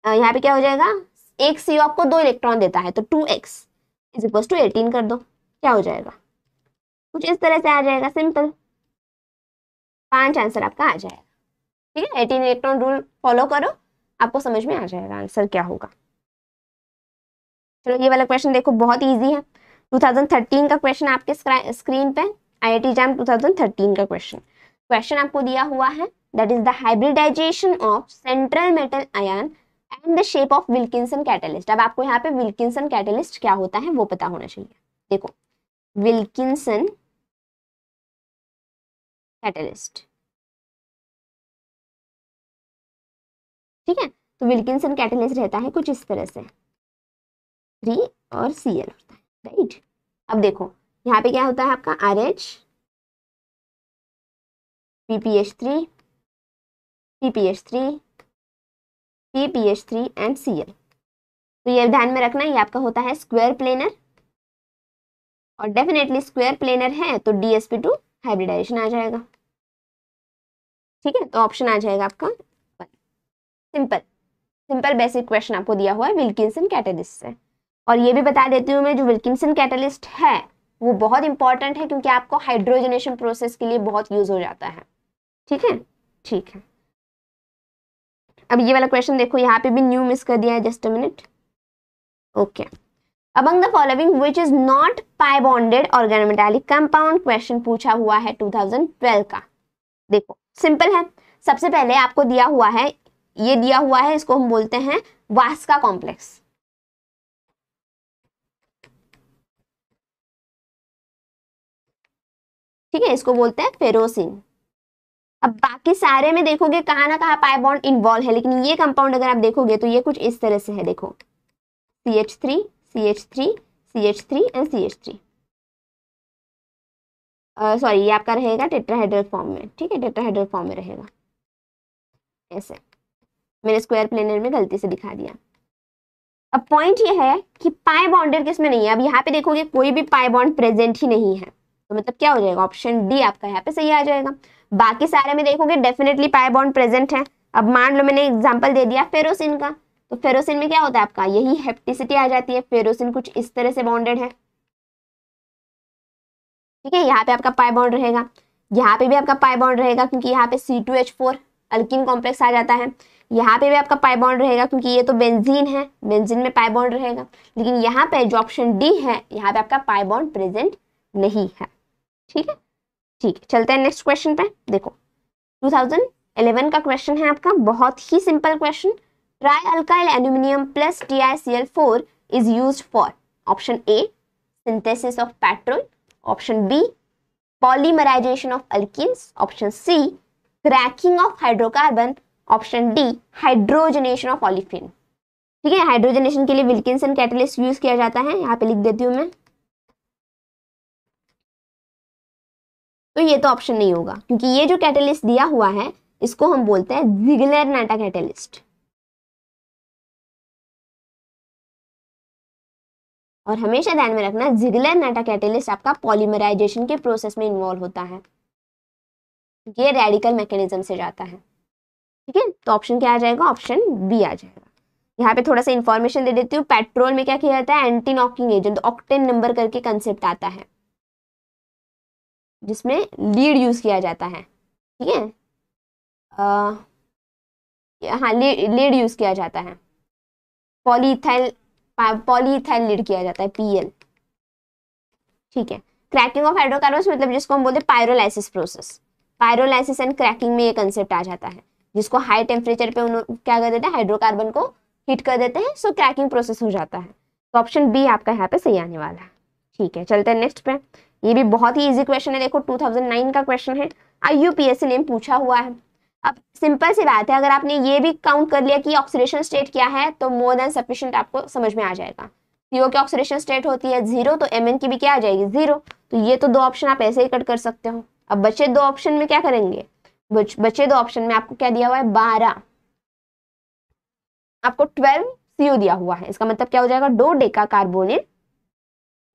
यहाँ पे क्या हो जाएगा, एक CO आपको 2 इलेक्ट्रॉन देता है, तो 2x = 18 कर दो, क्या हो जाएगा, कुछ इस तरह से आ जाएगा, सिंपल 5 आंसर आपका आ जाएगा, ठीक है। 18 इलेक्ट्रॉन रूल फॉलो करो, आपको समझ में आ जाएगा आंसर क्या होगा। चलो ये वाला क्वेश्चन देखो बहुत इजी है, 2013 का क्वेश्चन आपके स्क्रीन पे, IIT JAM 2013 का क्वेश्चन आपको दिया हुआ है that is the hybridization of central metal ion and the shape of Wilkinson catalyst. अब आपको यहाँ पे विल्किंसन कैटलिस्ट क्या होता है वो पता होना चाहिए। देखो विल्किंसन कैटलिस्ट, ठीक है, तो विल्किंसन कैटलिस्ट रहता है कुछ इस तरह से, 3 और Cl होता है, राइट। अब देखो यहाँ पे क्या होता है आपका RH, PPH3, PPH3, PPH3 and Cl। तो ये ध्यान में रखना, ये आपका होता है स्क्वायर प्लेनर, और डेफिनेटली स्क्वायर प्लेनर है तो DsP2 हाइब्रिडाइजेशन आ जाएगा, ठीक है। तो ऑप्शन आ जाएगा आपका सिंपल सिंपल बेसिक क्वेश्चन आपको दिया हुआ है विल्किंसन कैटलिस्ट से। और ये भी बता देती हूँ मैं, जो विल्किंसन कैटलिस्ट है वो बहुत इंपॉर्टेंट है क्योंकि आपको हाइड्रोजनेशन प्रोसेस के लिए बहुत यूज हो जाता है, ठीक है, ठीक है। अब ये वाला क्वेश्चन देखो, यहाँ पे भी न्यू मिस कर दिया है, just a minute, okay. Among the following which is not pi bonded organometallic compound, question पूछा हुआ है 2012 का। देखो सिंपल है, सबसे पहले आपको दिया हुआ है, ये दिया हुआ है, इसको हम बोलते हैं वास्का कॉम्प्लेक्स, ठीक है, इसको बोलते हैं फेरोसिन। अब बाकी सारे में देखोगे कहाँ ना कहाँ पाई बॉन्ड इन्वॉल्व है, लेकिन ये कंपाउंड अगर आप देखोगे तो ये कुछ इस तरह से है, देखो CH3 CH3 CH3 and CH3, sorry ये आपका रहेगा टेट्राहेड्रल फॉर्म में, ठीक है, टेट्राहेड्रल फॉर्म में रहेगा ऐसे, मैंने स्क्वायर प्लेनर में गलती से दिखा दिया। अब पॉइंट ये है कि पाई बॉन्डेड किसमें नहीं है, अब यहाँ पे देखोगे कोई भी पाई बॉन्ड प्रेजेंट ही नहीं है, तो मतलब क्या हो जाएगा, ऑप्शन डी आपका यहाँ पे सही आ जाएगा। बाकी सारे में देखोगे डेफिनेटली पाई बॉन्ड प्रेजेंट है। अब मान लो मैंने एग्जांपल दे दिया फेरोसिन का, तो फेरोसिन में क्या होता है आपका, यही हेप्टिसिटी आ जाती है, फेरोसिन कुछ इस तरह से बॉन्डेड है, ठीक है, यहाँ पे आपका पाई बॉन्ड रहेगा, यहाँ पे भी आपका पाई बॉन्ड रहेगा क्योंकि यहाँ पे C2H4 अल्किन कॉम्प्लेक्स आ जाता है, यहाँ पे भी आपका पाई बॉन्ड रहेगा क्योंकि ये तो बेंजीन है, बेंजीन में पाई बॉन्ड रहेगा, लेकिन यहाँ पे जो ऑप्शन डी है यहाँ पे आपका पाई बॉन्ड प्रेजेंट नहीं है, ठीक है, ठीक है। चलते हैं नेक्स्ट क्वेश्चन पे। देखो 2011 का क्वेश्चन है आपका, बहुत ही simple question, tri alkyl aluminium plus TiCl4 is used for, option A synthesis of petrol, option B polymerization of alkenes, option C cracking of hydrocarbon, option D hydrogenation of olefin, ठीक है। Hydrogenation के लिए Wilkinson catalyst use किया जाता है, यहाँ पे लिख देती हूँ मैं, तो ये तो ऑप्शन नहीं होगा क्योंकि ये जो कैटलिस्ट दिया हुआ है इसको हम बोलते हैं जिगलर-नाटा कैटलिस्ट, और हमेशा ध्यान में रखना जिगलर-नाटा कैटलिस्ट आपका पॉलीमराइजेशन के प्रोसेस में इन्वॉल्व होता है, ये रेडिकल मैकेनिज्म से जाता है, ठीक है। तो ऑप्शन क्या आ जाएगा, ऑप्शन बी आ जाएगा। यहाँ पे थोड़ा सा इंफॉर्मेशन दे देती हूँ, पेट्रोल में क्या किया जाता है, anti knocking agent, octane number करके कंसेप्ट आता है जिसमें लीड यूज किया जाता है, ठीक है, हाँ लीड यूज किया जाता है, पॉलीइथाइल लीड किया जाता है, PL, ठीक है। क्रैकिंग ऑफ हाइड्रोकार्बन्स मतलब जिसको हम बोलते हैं pyrolysis process, pyrolysis and cracking में ये कंसेप्ट आ जाता है, जिसको हाई टेम्परेचर पे क्या कर देते हैं, हाइड्रोकार्बन को हीट कर देते हैं, सो क्रैकिंग प्रोसेस हो जाता है। तो ऑप्शन बी आपका यहाँ पे सही आने वाला है, ठीक है। चलते हैं नेक्स्ट पे, ये भी बहुत ही इजी क्वेश्चन है, देखो 2009 का क्वेश्चन है, IUPAC नेम पूछा हुआ है। अब सिंपल सी बात है, अगर आपने ये भी काउंट कर लिया कि ऑक्सीडेशन स्टेट क्या है तो मोर देन सफिशिएंट आपको समझ में आ जाएगा। CO की ऑक्सीडेशन स्टेट होती है 0, तो Mn की भी क्या आ जाएगी 0, तो ये तो दो ऑप्शन आप ऐसे ही कट कर सकते हो। अब बचे दो ऑप्शन में क्या करेंगे, बचे दो ऑप्शन में आपको क्या दिया हुआ है 12, आपको 12 CO दिया हुआ है, इसका मतलब क्या हो जाएगा, डोडेका कार्बोनिल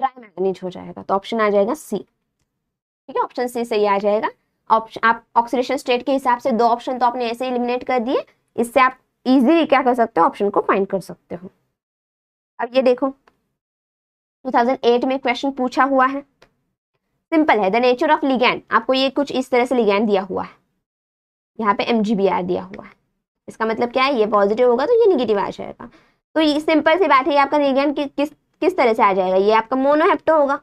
ट्राइमैंगनीज हो जाएगा, तो ऑप्शन आ जाएगा सी, ठीक है, ऑप्शन सी सही आ जाएगा। ऑप्शन आप ऑक्सीडेशन स्टेट के हिसाब से दो ऑप्शन तो आपने ऐसे एलिमिनेट कर दिए, इससे आप इजीली क्या कर सकते हो, ऑप्शन को फाइंड कर सकते हो। अब ये देखो 2008 में क्वेश्चन पूछा हुआ है, सिंपल है, द नेचर ऑफ लिगैंड, आपको ये कुछ इस तरह से लिगैंड दिया हुआ है, यहाँ पे MgBr दिया हुआ है, इसका मतलब क्या है, ये पॉजिटिव होगा तो ये निगेटिव आ जाएगा। तो ये सिंपल सी बात है, ये आपका लिगैंड किस तरह से आ जाएगा, ये आपका मोनोहेप्टो होगा,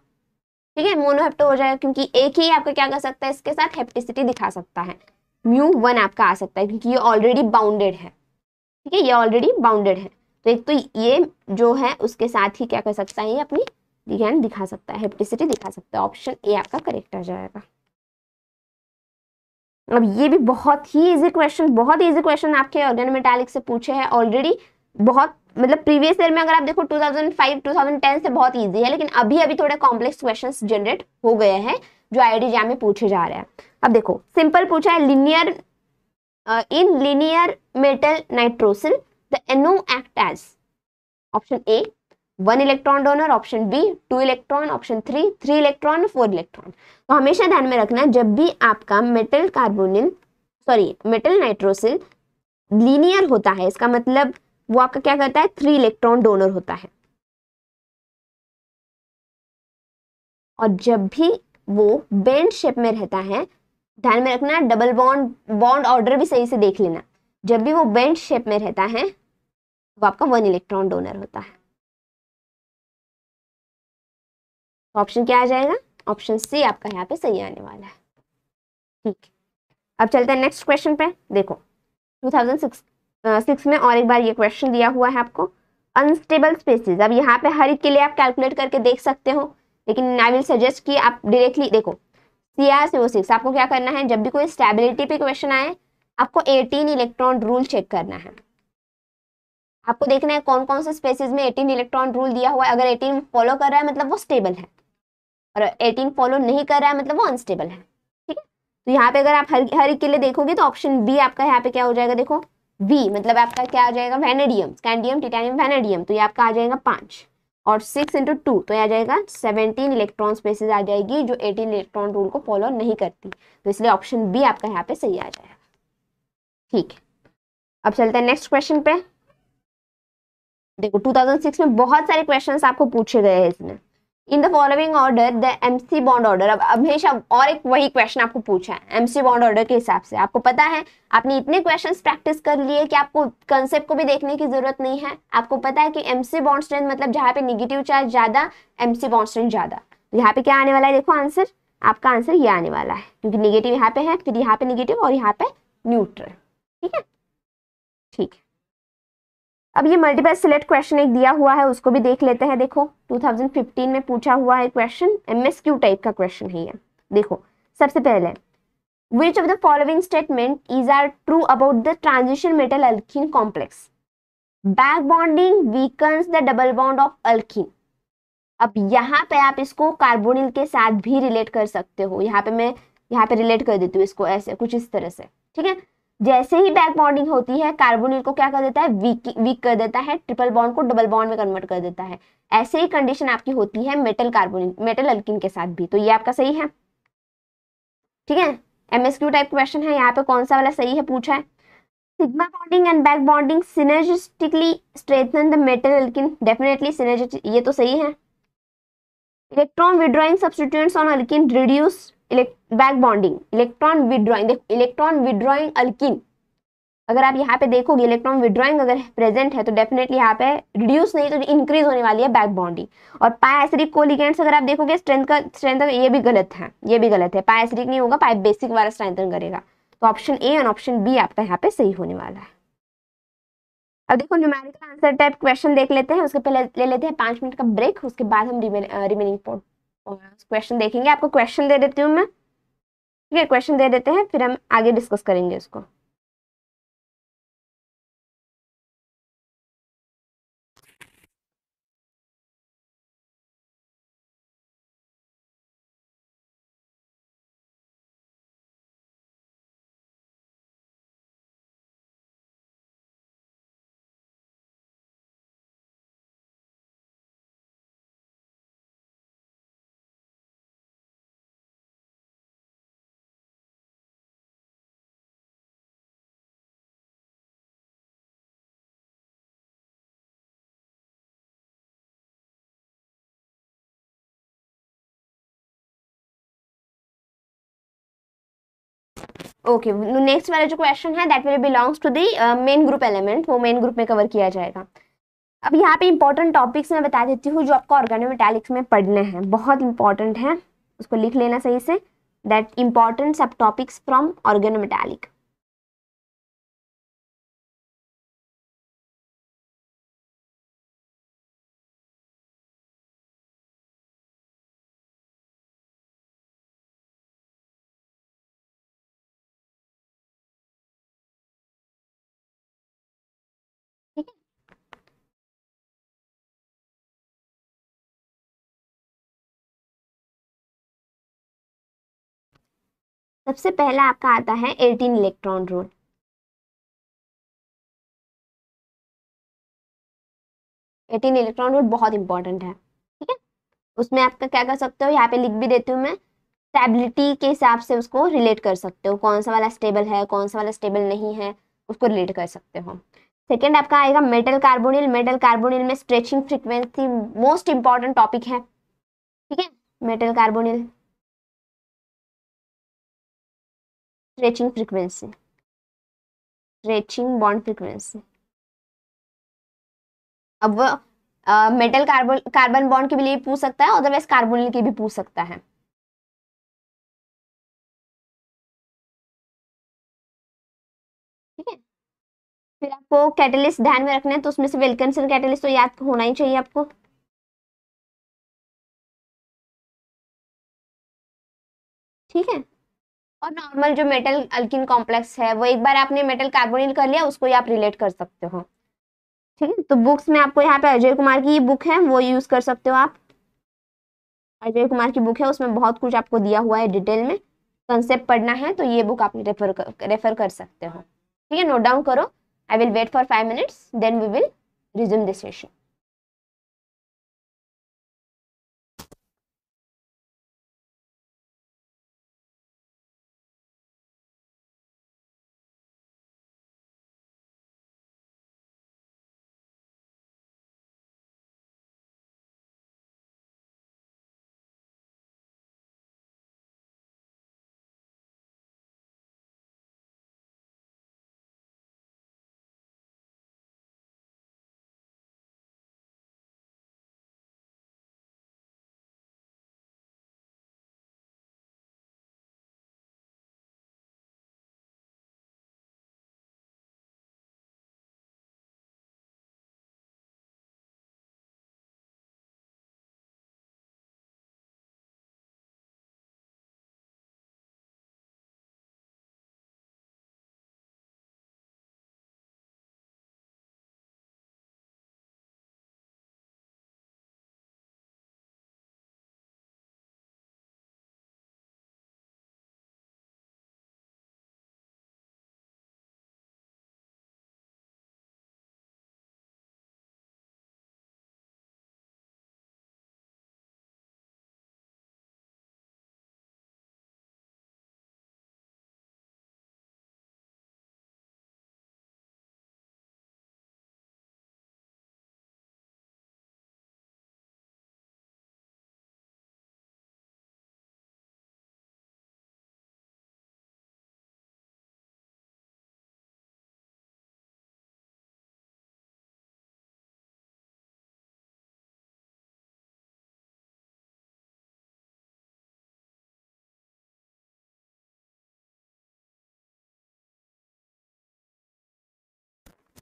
ठीक है, मोनोहेप्टो हो जाएगा क्योंकि एक ही आपका क्या कर सकता है इसके साथ हेप्टिसिटी दिखा सकता है, μ1 आपका आ सकता है क्योंकि ये ऑलरेडी बाउंडेड है, ठीक है, ये ऑलरेडी बाउंडेड है। तो एक तो ये जो है उसके साथ ही क्या कर सकता है, ये अपनी लिगैंड दिखा सकता है, हेप्टिसिटी दिखा सकता है। ऑप्शन ए आपका करेक्ट आ जाएगा। अब ये भी बहुत ही इजी क्वेश्चन, बहुत इजी क्वेश्चन आपके ऑर्गेनोमेटालिक से पूछे हैं ऑलरेडी। बहुत मतलब प्रीवियस ईयर में अगर आप देखो 2005 2010 से बहुत इजी है, लेकिन अभी अभी थोड़े कॉम्प्लेक्स क्वेश्चंस जनरेट हो गए हैं जो आईआईटी एग्जाम में पूछे जा रहे हैं। अब देखो सिंपल पूछा है, linear in linear metal nitrosyl the NO act as, option A 1 electron donor, option B 2 electron, option 3 electron, 4 electron. तो हमेशा ध्यान में रखना जब भी आपका मेटल नाइट्रोसिल लीनियर होता है, इसका मतलब वो आपका क्या करता है, 3 इलेक्ट्रॉन डोनर होता है। और जब भी वो बेंड शेप में रहता है, ध्यान में रखना डबल बॉन्ड ऑर्डर भी सही से देख लेना, जब भी वो बेंड शेप में रहता है वो आपका 1 इलेक्ट्रॉन डोनर होता है। ऑप्शन क्या आ जाएगा, ऑप्शन सी आपका यहाँ पे सही आने वाला है। ठीक, अब चलते हैं नेक्स्ट क्वेश्चन पे। देखो 2006 में और एक बार ये क्वेश्चन दिया हुआ है आपको, अनस्टेबल स्पेसिस। अब यहाँ पे हर एक के लिए आप कैलकुलेट करके देख सकते हो, लेकिन आई विल सजेस्ट कि आप डायरेक्टली देखो CR06। आपको क्या करना है, जब भी कोई स्टेबिलिटी पे क्वेश्चन आए आपको 18 इलेक्ट्रॉन रूल चेक करना है। आपको देखना है कौन कौन से स्पेसिस में 18 इलेक्ट्रॉन रूल दिया हुआ है। अगर 18 फॉलो कर रहा है मतलब वो स्टेबल है, और 18 फॉलो नहीं कर रहा है मतलब वो अनस्टेबल है। ठीक है, तो यहाँ पे अगर आप हर एक के लिए देखोगे तो ऑप्शन बी आपका यहाँ पे क्या हो जाएगा, देखो वी मतलब आपका क्या आ जाएगा, वैनेडियम, स्कैंडियम, टिटेनियम, वैनेडियम। तो ये आपका आ जाएगा 5 और 6 × 2 तो यह आ जाएगा 17 इलेक्ट्रॉन स्पेसिस आ जाएगी जो 18 इलेक्ट्रॉन रूल को फॉलो नहीं करती। तो इसलिए ऑप्शन बी आपका यहाँ पे सही आ जाएगा। ठीक है, अब चलते हैं नेक्स्ट क्वेश्चन पे। देखो 2006 में बहुत सारे क्वेश्चंस आपको पूछे गए हैं इसमें। In the following order the MC bond order. अब हमेशा और एक वही क्वेश्चन आपको पूछा है MC बॉन्ड ऑर्डर के हिसाब से। आपको पता है आपने इतने क्वेश्चंस प्रैक्टिस कर लिए कि आपको कंसेप्ट को भी देखने की जरूरत नहीं है। आपको पता है कि MC बॉन्ड स्ट्रेंथ मतलब जहाँ पे नेगेटिव चार्ज ज्यादा, MC बॉन्ड स्ट्रेंथ ज्यादा। तो यहाँ पे क्या आने वाला है, देखो आंसर, आपका आंसर ये आने वाला है, क्योंकि नेगेटिव यहाँ पे है, फिर यहाँ पे नेगेटिव और यहाँ पे न्यूट्रल। ठीक है, ठीक है। अब ये मल्टीपल सिलेक्ट क्वेश्चन एक दिया हुआ है, उसको भी देख लेते हैं। देखो 2015 में पूछा हुआ है क्वेश्चन, MSQ टाइप का क्वेश्चन है ये। देखो सबसे पहले which of the following statement is are true about the transition metal alkene complex? Back bonding weakens the double bond of alkene। अब यहाँ पे आप इसको कार्बोनिल के साथ भी रिलेट कर सकते हो। यहाँ पे मैं यहाँ पे रिलेट कर देती हूँ इसको ऐसे कुछ इस तरह से। ठीक है, जैसे ही बैक बॉन्डिंग होती है कार्बोनिल को क्या कर देता है, वीक कर देता है, ट्रिपल बॉन्ड को डबल बॉन्ड में कन्वर्ट कर देता है। ऐसे ही कंडीशन आपकी होती है मेटल अल्किन के साथ भी। तो ये आपका सही है। ठीक है, MSQ टाइप क्वेश्चन है। यहाँ पे कौन सा वाला सही है पूछा है, sigma bonding and back bonding synergistically strengthen the metal alkyne. Definitely synergistic, ये तो सही है। Electron withdrawing substituents on alkyne reduce back bonding. Electron withdrawing alkyne, अगर आप यहाँ पे देखोगे इलेक्ट्रॉन विड्रॉइंग अगर प्रेजेंट है तो डेफिनेटली यहाँ पे रिड्यूस नहीं तो इंक्रीज होने वाली है बैक बॉन्डिंग। और पाई एसिडिक कोलिगेंट्स अगर आप देखोगे स्ट्रेंथ ये भी गलत है, ये भी गलत है। पाई एसिडिक नहीं होगा, पाई बेसिक वाला स्ट्रेंथन करेगा। तो ऑप्शन ए और ऑप्शन बी आपका यहाँ पे सही होने वाला है। अब देखो न्यूमेरिकल आंसर टाइप क्वेश्चन देख लेते हैं, उसके पहले ले लेते हैं 5 मिनट का ब्रेक, उसके बाद हम रिमेनिंग क्वेश्चन देखेंगे। आपको क्वेश्चन दे देती हूँ मैं, ठीक है, क्वेश्चन दे देते हैं फिर हम आगे डिस्कस करेंगे इसको। ओके, नेक्स्ट वाला जो क्वेश्चन है that will belongs to the main group element, वो मेन ग्रुप में कवर किया जाएगा। अब यहाँ पे इंपॉर्टेंट टॉपिक्स मैं बता देती हूँ जो आपको ऑर्गेनोमेटालिक्स में पढ़ने हैं, बहुत इंपॉर्टेंट है, उसको लिख लेना सही से। that important subtopics from organometallic. ठीक है, सबसे पहला आपका आता है 18 इलेक्ट्रॉन रूल। 18 इलेक्ट्रॉन रूल बहुत इंपॉर्टेंट है। ठीक है, उसमें आपका क्या कर सकते हो, यहाँ पे लिख भी देती हूँ मैं, स्टेबिलिटी के हिसाब से उसको रिलेट कर सकते हो, कौन सा वाला स्टेबल है कौन सा वाला स्टेबल नहीं है, उसको रिलेट कर सकते हो। सेकेंड आपका आएगा मेटल कार्बोनिल। मेटल कार्बोनिल में stretching frequency most important topic है। ठीक है, metal carbonyl stretching frequency, stretching bond frequency. अब वो मेटल कार्बन बॉन्ड के लिए भी पूछ सकता है, अदरवाइज कार्बोनिल के भी पूछ सकता है। ठीक है, फिर आपको कैटलिस्ट ध्यान में रखना है, तो उसमें से विल्किंसन कैटलिस्ट तो याद होना ही चाहिए आपको। ठीक है, और नॉर्मल जो मेटल अल्किन कॉम्प्लेक्स है वो एक बार आपने मेटल कार्बोनिल कर लिया, उसको ही आप रिलेट कर सकते हो। ठीक है, तो बुक्स में आपको यहाँ पे अजय कुमार की बुक है वो यूज कर सकते हो आप। अजय कुमार की बुक है, उसमें बहुत कुछ आपको दिया हुआ है डिटेल में, कंसेप्ट पढ़ना है तो ये बुक आप रेफर कर सकते हो। ठीक है, नोट डाउन करो। I will wait for 5 minutes, then we will resume this session.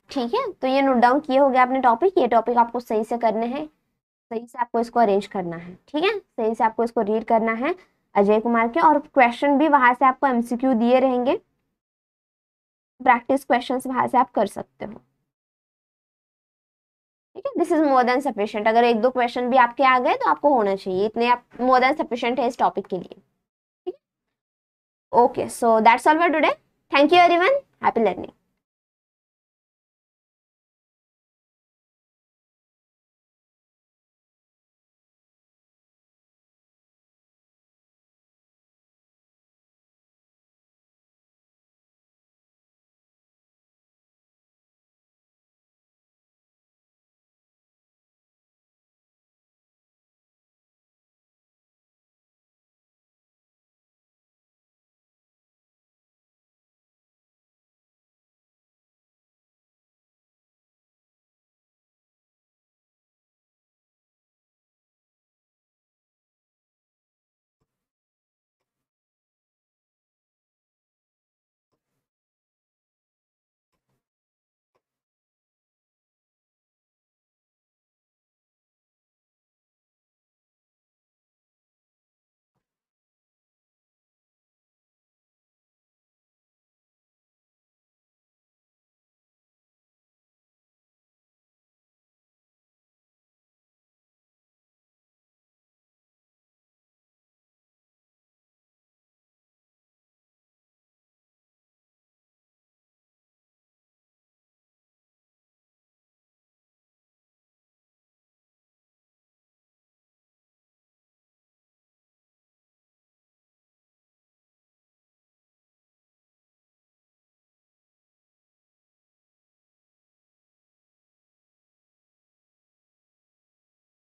ठीक है, तो ये नोट डाउन किए हो गया आपने टॉपिक। ये टॉपिक आपको सही से करने हैं, सही से आपको इसको अरेंज करना है। ठीक है, सही से आपको इसको रीड करना है अजय कुमार के, और क्वेश्चन भी वहां से आपको एमसीक्यू दिए रहेंगे, प्रैक्टिस क्वेश्चंस वहां से आप कर सकते हो। ठीक है, this is more than sufficient. अगर एक दो क्वेश्चन भी आपके आ गए तो आपको होना चाहिए, इतने आप मोर देन सफिशिएंट है इस टॉपिक के लिए। ठीक है, okay, so that's all for today. Thank you everyone, happy learning.